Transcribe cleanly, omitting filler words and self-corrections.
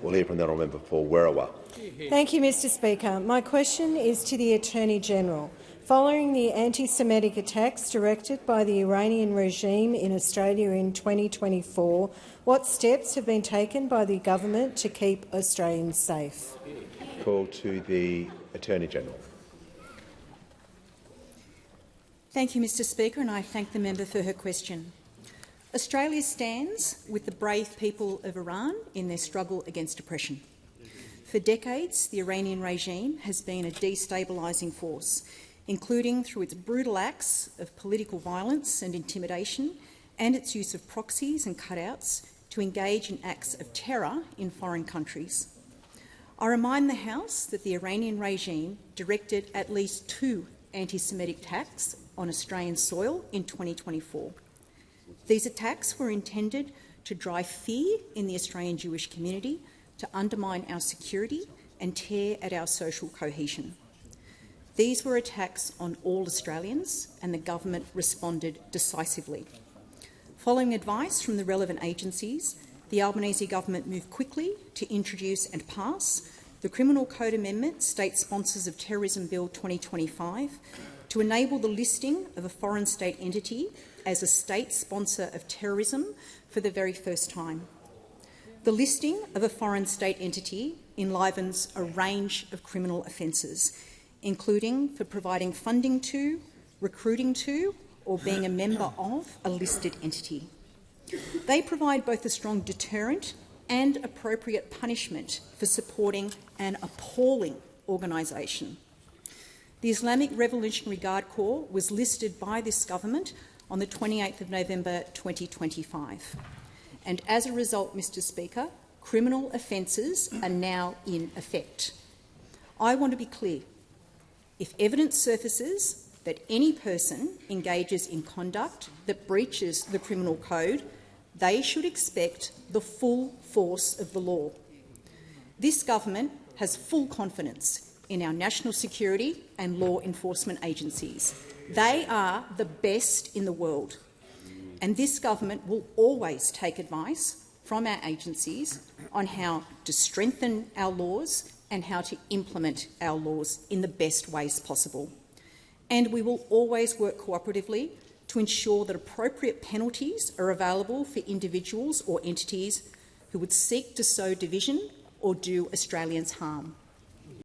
We'll hear from the honourable member for Werriwa. Thank you, Mr Speaker. My question is to the Attorney-General. Following the anti-Semitic attacks directed by the Iranian regime in Australia in 2024, what steps have been taken by the government to keep Australians safe? Call to the Attorney-General. Thank you, Mr Speaker, and I thank the member for her question. Australia stands with the brave people of Iran in their struggle against oppression. For decades, the Iranian regime has been a destabilising force, including through its brutal acts of political violence and intimidation and its use of proxies and cutouts to engage in acts of terror in foreign countries. I remind the House that the Iranian regime directed at least 2 anti-Semitic attacks on Australian soil in 2024. These attacks were intended to drive fear in the Australian Jewish community, to undermine our security and tear at our social cohesion. These were attacks on all Australians, and the government responded decisively. Following advice from the relevant agencies, the Albanese government moved quickly to introduce and pass the Criminal Code Amendment State Sponsors of Terrorism Bill 2025 to enable the listing of a foreign state entity as a state sponsor of terrorism for the very first time. The listing of a foreign state entity enlivens a range of criminal offences, including for providing funding to, recruiting to, or being a member of a listed entity. They provide both a strong deterrent and appropriate punishment for supporting an appalling organisation. The Islamic Revolutionary Guard Corps was listed by this government on the 28th of November 2025. And as a result, Mr Speaker, criminal offences are now in effect. I want to be clear. If evidence surfaces that any person engages in conduct that breaches the criminal code, they should expect the full force of the law. This government has full confidence in our national security and law enforcement agencies. They are the best in the world, and this government will always take advice from our agencies on how to strengthen our laws and how to implement our laws in the best ways possible. And we will always work cooperatively to ensure that appropriate penalties are available for individuals or entities who would seek to sow division or do Australians harm.